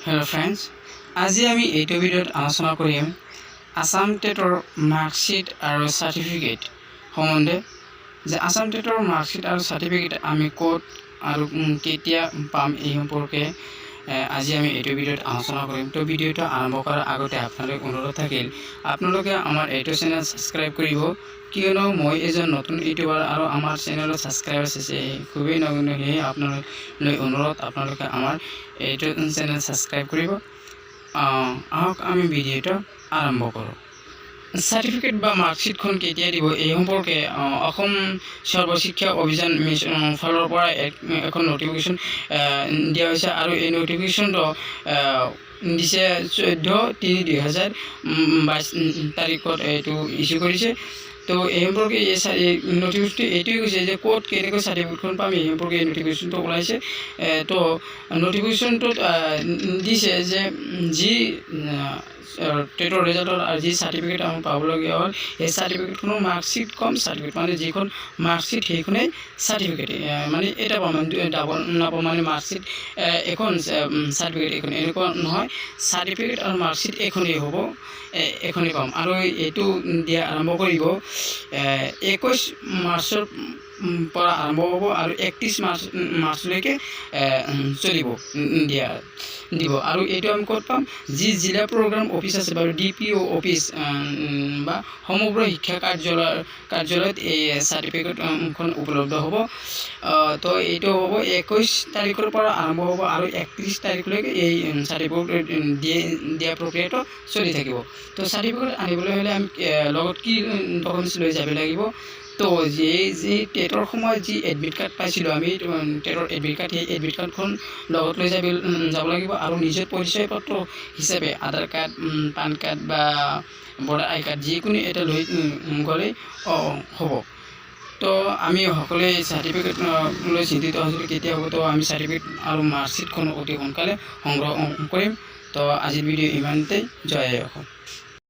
Hello friends, আজি আমি এইটো ভিডিঅ'ত আলোচনা কৰিম আসাম টেটৰ মাৰ্কশ্বিট আৰু সাৰ্টিফিকেট সম্বন্ধে যে আসাম টেটৰ মাৰ্কশ্বিট আৰু সাৰ্টিফিকেট আমি ক'ত আৰু কেতিয়া পাম এই সম্পৰ্কে আজি আমি এইটো ভিডিঅ'ত আলোচনা কৰিম। তো ভিডিঅ'টো আৰম্ভ কৰাৰ আগতে আপোনালোক অনুৰোধ থাকিল আপোনালোকে আমাৰ এইটো চেনেল সাবস্ক্ৰাইব কৰিব, কিয়নো মই এজন নতুন ইউটিউবাৰ আৰু আমাৰ চেনেলত সাবস্ক্ৰাইবাৰ আছে খুবেই নগণ্য। সেয়ে আপোনালোকলৈ অনুৰোধ আপোনালোকে আমাৰ এইটো চেনেল সাবস্ক্ৰাইব কৰিব। আহক আমি ভিডিঅ'টো আৰম্ভ কৰোঁ। সাৰ্টিফিকেট বা মাৰ্কশ্বিটখন কেতিয়া দিব এই সম্পৰ্কে অসম সৰ্বশিক্ষা অভিযান মিছনৰ ফালৰ পৰা এখন নটিফিকেশ্যন দিয়া হৈছে আৰু এই নটিফিকেশ্যনটো দিছে 14/3/2022 তাৰিখত এইটো ইছ্যু কৰিছে। তো এই সম্পৰ্কে এই নটিফিকেশ্যনটো এইটোৱে কৈছে যে ক'ত কেনেকৈ সাৰ্টিফিকেটখন পাম এই সম্পৰ্কে এই নটিফিকেশ্যনটো ওলাইছে। তো নটিফিকেশ্যনটোত দিছে যে যি টেটৰ ৰিজাল্টৰ আৰু যি সাৰ্টিফিকেট আমি পাবলগীয়া হ'ল সেই সাৰ্টিফিকেটখনৰ মাৰ্কশ্বিট কম সাৰ্টিফিকেট মানে যিখন মাৰ্কশ্বিট সেইখনেই সাৰ্টিফিকেট, মানে এটা পাম ডাবল নাপাম, মানে মাৰ্কশ্বিট এখন সাৰ্টিফিকেট এখন এনেকুৱা নহয়, সাৰ্টিফিকেট আৰু মাৰ্কশ্বিট এখনেই হ'ব, এখনেই পাম। আৰু এইটো দিয়া আৰম্ভ কৰিব 21 মাৰ্চৰ পৰা আৰম্ভ হ'ব আৰু 31 মাৰ্চলৈকে চলিব দিব। আৰু এইটো আমি ক'ত পাম, যি জিলা প্ৰগ্ৰাম অফিচ আছে বাৰু DPO অফিচ বা সমগ্ৰ শিক্ষা কাৰ্যালয়ত এই চাৰ্টিফিকেটখন উপলব্ধ হ'ব। তো এইটো হ'ব 21 তাৰিখৰ পৰা আৰম্ভ হ'ব আৰু 31 তাৰিখলৈকে এই চাৰ্টিফিকেট দিয়া প্ৰক্ৰিয়াটো চলি থাকিব। তো চাৰ্টিফিকেট আনিবলৈ হ'লে আমি লগত কি ডকুমেণ্টছ লৈ যাব লাগিব, তো যি টেটৰ সময়ত যি এডমিট কাৰ্ড পাইছিলোঁ আমি টেটৰ এডমিট কাৰ্ড, সেই এডমিট কাৰ্ডখন লগত লৈ যাব লাগিব আৰু নিজৰ পৰিচয় পত্ৰ হিচাপে আধাৰ কাৰ্ড, পান কাৰ্ড বা ভোটাৰ আই কাৰ্ড যিকোনো এটা লৈ গ'লেই হ'ব। তো আমি সকলোৱে চাৰ্টিফিকেট লৈ চিন্তিত হৈছিলোঁ কেতিয়া হ'ব। তো আমি চাৰ্টিফিকেট আৰু মাৰ্কশ্বিটখন অতি সোনকালে সংগ্ৰহ কৰিম। তো আজিৰ ভিডিঅ' ইমানতেই। জয় অসম।